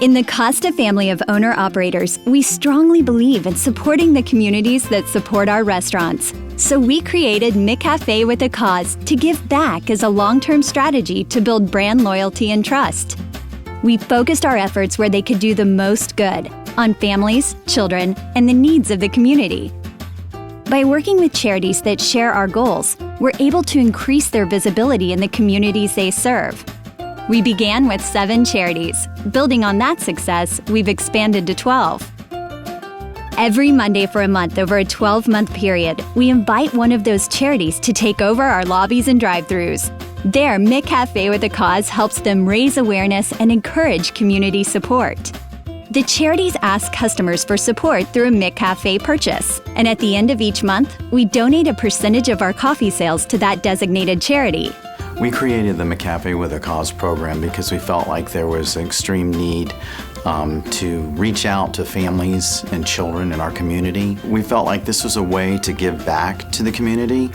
In the Costa family of owner-operators, we strongly believe in supporting the communities that support our restaurants. So we created McCafeWACause to give back as a long-term strategy to build brand loyalty and trust. We focused our efforts where they could do the most good, on families, children, and the needs of the community. By working with charities that share our goals, we're able to increase their visibility in the communities they serve. We began with 7 charities. Building on that success, we've expanded to 12. Every Monday for a month over a 12-month period, we invite one of those charities to take over our lobbies and drive-thrus. There, McCafeWACause helps them raise awareness and encourage community support. The charities ask customers for support through a McCafe purchase, and at the end of each month, we donate a percentage of our coffee sales to that designated charity. We created the McCafeWACause program because we felt like there was an extreme need to reach out to families and children in our community. We felt like this was a way to give back to the community,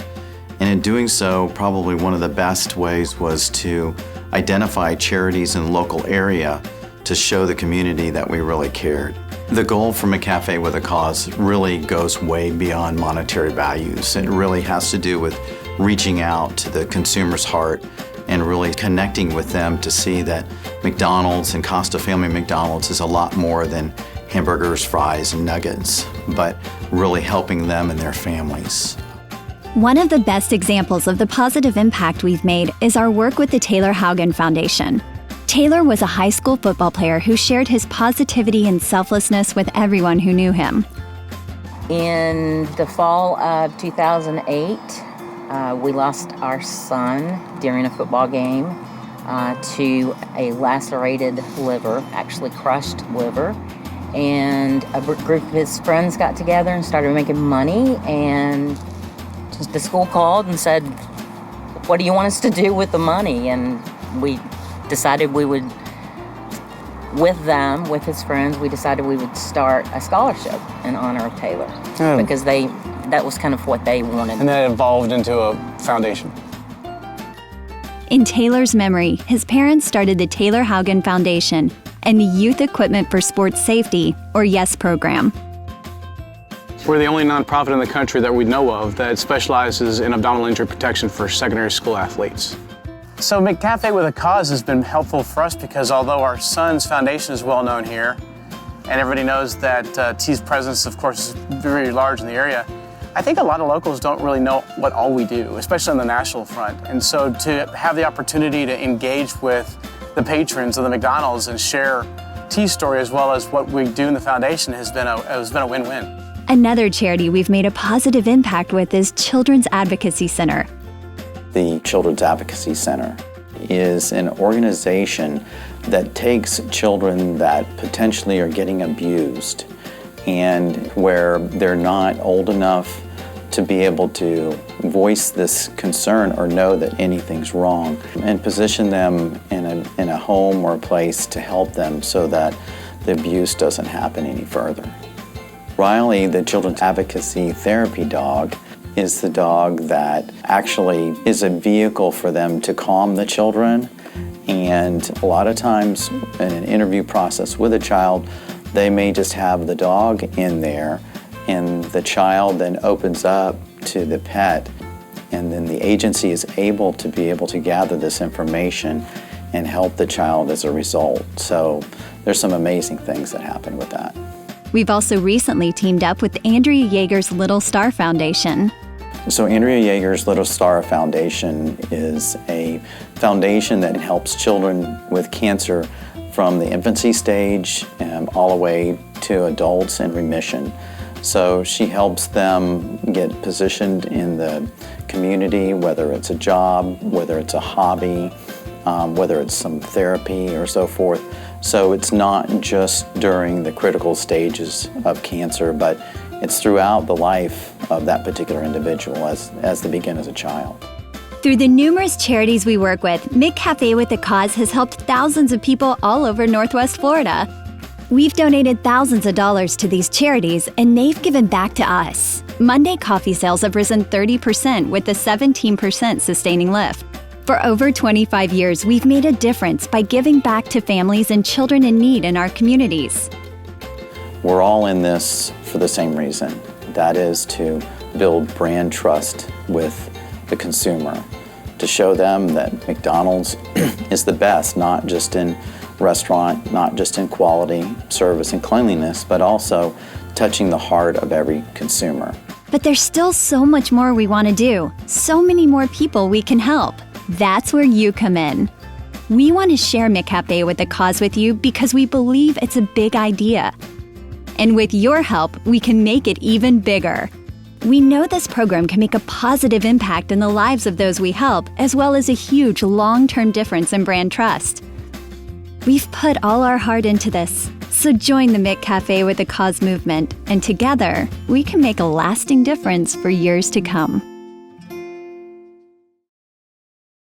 and in doing so, probably one of the best ways was to identify charities in the local area to show the community that we really cared. The goal for McCafeWACause really goes way beyond monetary values. It really has to do with reaching out to the consumer's heart and really connecting with them to see that McDonald's and Costa Family McDonald's is a lot more than hamburgers, fries, and nuggets, but really helping them and their families. One of the best examples of the positive impact we've made is our work with the Taylor Haugen Foundation. Taylor was a high school football player who shared his positivity and selflessness with everyone who knew him. In the fall of 2008, we lost our son during a football game to a lacerated liver, actually crushed liver. And a group of his friends got together and started making money, and the school called and said, "What do you want us to do with the money?" And we decided we would, with his friends, we decided we would start a scholarship in honor of Taylor because that was kind of what they wanted. And then it evolved into a foundation. In Taylor's memory, his parents started the Taylor Haugen Foundation and the Youth Equipment for Sports Safety, or YES program. We're the only nonprofit in the country that we know of that specializes in abdominal injury protection for secondary school athletes. So McCafeWACause has been helpful for us because although our son's foundation is well known here, and everybody knows that T's presence, of course, is very large in the area, I think a lot of locals don't really know what all we do, especially on the national front. And so to have the opportunity to engage with the patrons of the McDonald's and share T's story as well as what we do in the foundation has been a win-win. Another charity we've made a positive impact with is Children's Advocacy Center. The Children's Advocacy Center is an organization that takes children that potentially are getting abused and where they're not old enough to be able to voice this concern or know that anything's wrong, and position them in a home or a place to help them so that the abuse doesn't happen any further. Riley, the Children's Advocacy Therapy dog, is the dog that actually is a vehicle for them to calm the children. And a lot of times in an interview process with a child, they may just have the dog in there and the child then opens up to the pet, and then the agency is able to gather this information and help the child as a result. So there's some amazing things that happen with that. We've also recently teamed up with Andrea Yeager's Little Star Foundation. So Andrea Yeager's Little Star Foundation is a foundation that helps children with cancer from the infancy stage all the way to adults in remission. So she helps them get positioned in the community, whether it's a job, whether it's a hobby, whether it's some therapy or so forth. So it's not just during the critical stages of cancer, but it's throughout the life of that particular individual as they begin as a child. Through the numerous charities we work with, McCafeWACause has helped thousands of people all over Northwest Florida. We've donated thousands of dollars to these charities, and they've given back to us. Monday coffee sales have risen 30% with a 17% sustaining lift. For over 25 years, we've made a difference by giving back to families and children in need in our communities. We're all in this for the same reason. That is to build brand trust with the consumer, to show them that McDonald's is the best, not just in restaurant, not just in quality, service, and cleanliness, but also touching the heart of every consumer. But there's still so much more we want to do, so many more people we can help. That's where you come in. We want to share McCafe with a Cause with you because we believe it's a big idea. And with your help, we can make it even bigger. We know this program can make a positive impact in the lives of those we help, as well as a huge long-term difference in brand trust. We've put all our heart into this, so join the McCafe with a Cause movement, and together, we can make a lasting difference for years to come.